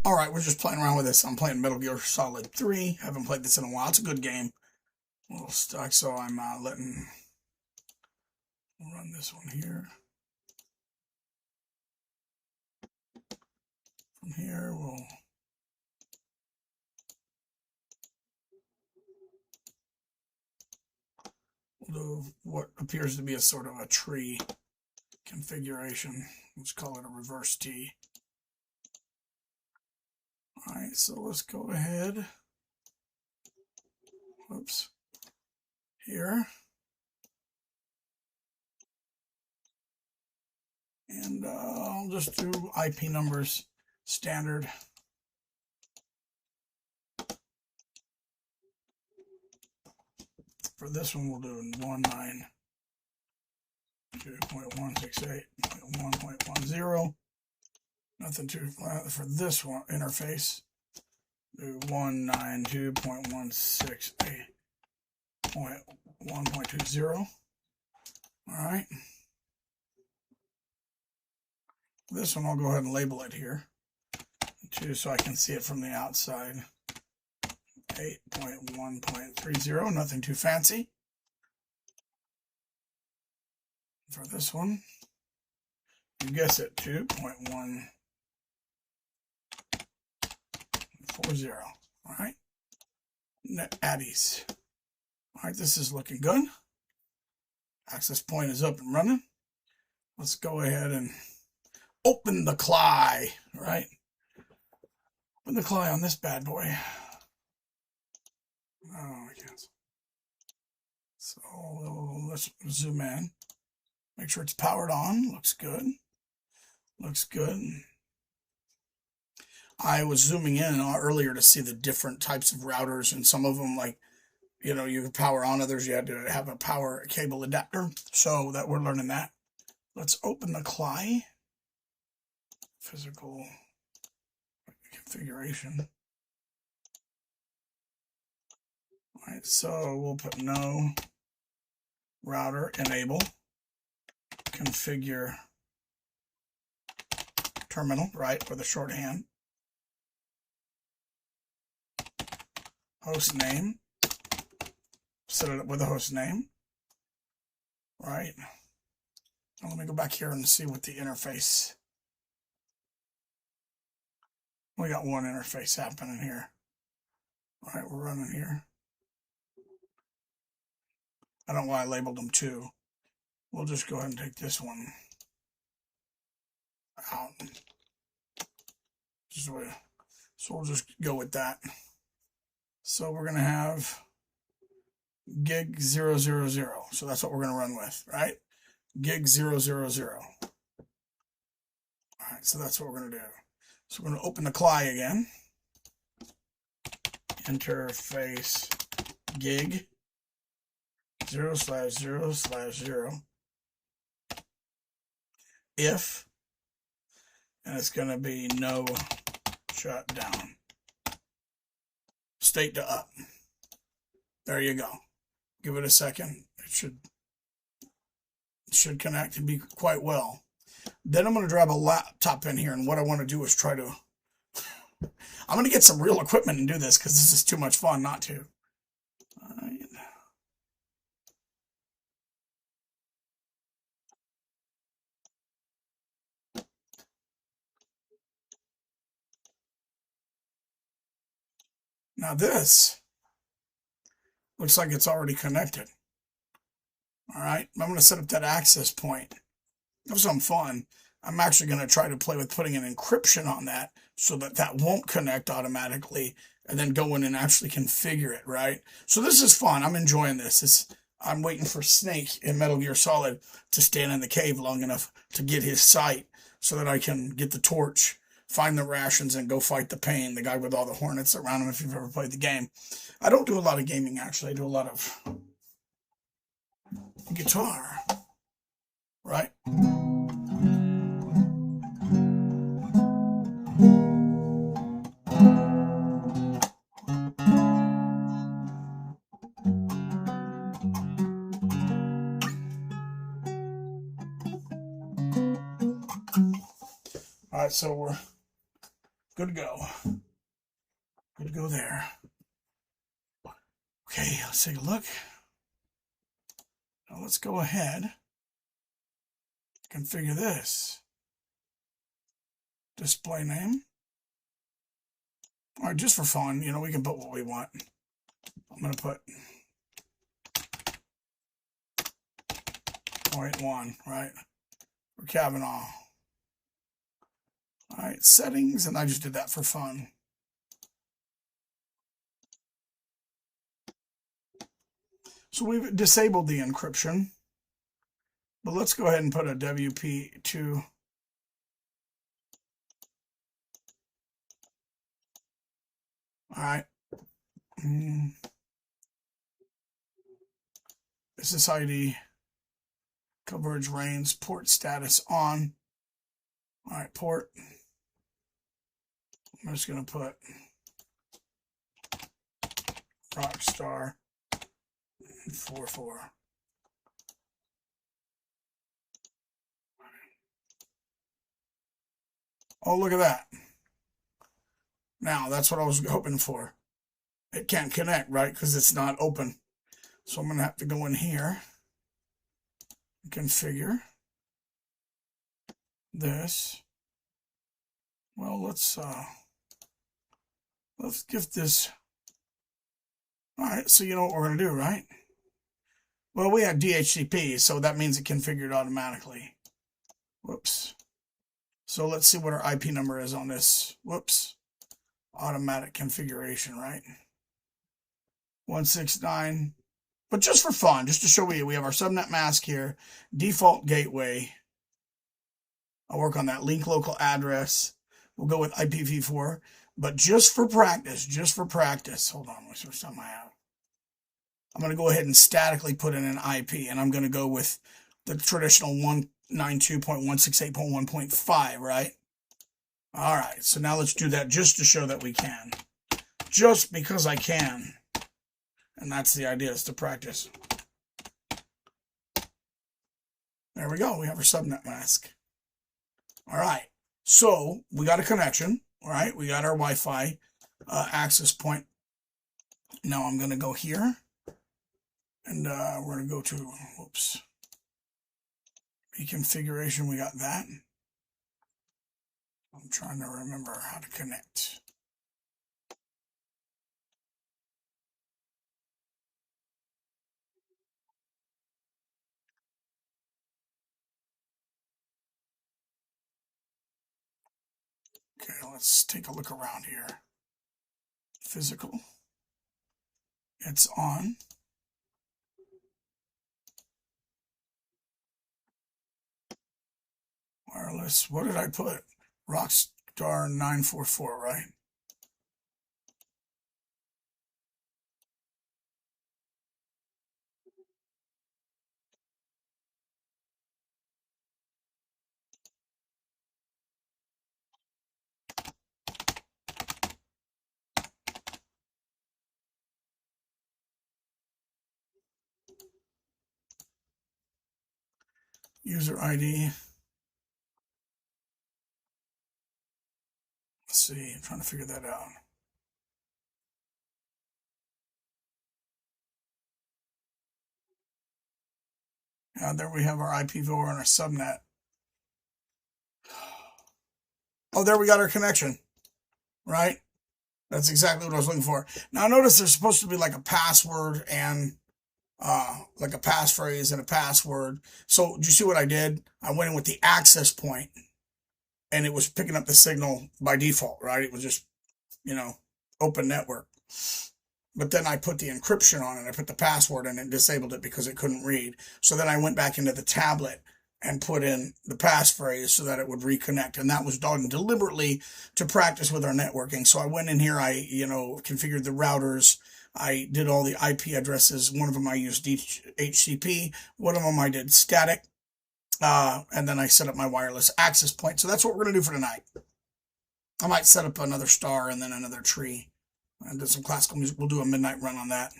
All right, we're just playing around with this. I'm playing Metal Gear Solid 3. Haven't played this in a while. It's a good game. A little stuck, so I'm letting run this one here. From here, we'll do what appears to be a sort of a tree configuration. Let's call it a reverse T. All right, so let's go ahead. Whoops. Here. And I'll just do IP numbers standard. For this one, we'll do 192.168.1.10. Nothing too flat. For this one interface, do 192.168.1.20. All right. This one, I'll go ahead and label it here too, so I can see it from the outside. 8.1.30, nothing too fancy. For this one, you guess it, 2.140. All right. Net addies. All right, this is looking good. Access point is up and running. Let's go ahead and open the CLI, right? Open the CLI on this bad boy. Oh, I can't. So let's zoom in. Make sure it's powered on. Looks good. Looks good. I was zooming in earlier to see the different types of routers, and some of them, like, you know, you could power on, others you had to have a power cable adapter. So that we're learning that. Let's open the CLI. Physical configuration. All right, so we'll put no router enable configure terminal, right, with a shorthand. Host name. Set it up with a host name. Right. Now let me go back here and see what the interface. We got one interface happening here. All right, we're running here. I don't know why I labeled them two. We'll just go ahead and take this one out. So we'll just go with that. So we're going to have gig 000. So that's what we're going to run with, right? Gig 000. All right, so that's what we're going to do. So we're going to open the CLI again. Interface gig 0/0/0 if, and it's going to be no shutdown. State to up. There you go. Give it a second. It should connect and be quite well. Then I'm going to drop a laptop in here, and what I want to do is try to... I'm going to get some real equipment and do this, because this is too much fun not to. All right. Now this looks like it's already connected. All right, I'm going to set up that access point. Have some fun. I'm actually going to try to play with putting an encryption on that so that that won't connect automatically, and then go in and actually configure it, right? So this is fun. I'm enjoying this. I'm waiting for Snake in Metal Gear Solid to stand in the cave long enough to get his sight so that I can get the torch, find the rations, and go fight the Pain, the guy with all the hornets around him, if you've ever played the game. I don't do a lot of gaming, actually. I do a lot of guitar, right? All right, so we're Good to go. Good to go there. Okay, let's take a look. Now let's go ahead, configure this. Display name. All right, just for fun, you know, we can put what we want. I'm going to put 0.1, right, for Kavanaugh. All right, settings, and I just did that for fun. So we've disabled the encryption, but let's go ahead and put a WP2. All right. SSID coverage reigns, port status on. All right, port. I'm just going to put Rockstar 44. Oh, look at that. Now, that's what I was hoping for. It can't connect, right? Because it's not open. So I'm going to have to go in here, configure this. Well, let's give this. All right, so you know what we're going to do, right? Well, we have DHCP, so that means it configured automatically. Whoops. So let's see what our IP number is on this. Whoops. Automatic configuration, right? 169. But just for fun, just to show you, we have our subnet mask here, default gateway. I'll work on that. Link local address. We'll go with IPv4. But just for practice, hold on, let's see something I have. I'm going to go ahead and statically put in an IP, and I'm going to go with the traditional 192.168.1.5, right? All right, so now let's do that just to show that we can. Just because I can. And that's the idea, is to practice. There we go, we have our subnet mask. All right, so we got a connection, all right? We got our Wi-Fi access point. Now I'm going to go here, and we're going to go to, whoops, reconfiguration, we got that. I'm trying to remember how to connect. Okay, let's take a look around here. Physical. It's on. Wireless. What did I put? Rockstar 944, right? User ID. Let's see, I'm trying to figure that out. Yeah, there we have our IPv4 and our subnet. Oh, there we got our connection, right? That's exactly what I was looking for. Now notice there's supposed to be like a password and like a passphrase and a password. So do you see what I did? I went in with the access point, and it was picking up the signal by default, right? It was just, you know, open network. But then I put the encryption on it. I put the password and it disabled it because it couldn't read. So then I went back into the tablet and put in the passphrase so that it would reconnect. And that was done deliberately to practice with our networking. So I went in here, I, configured the routers. I did all the IP addresses. One of them I used HCP. One of them I did static. And then I set up my wireless access point. So that's what we're going to do for tonight. I might set up another star and then another tree and do some classical music. We'll do a midnight run on that.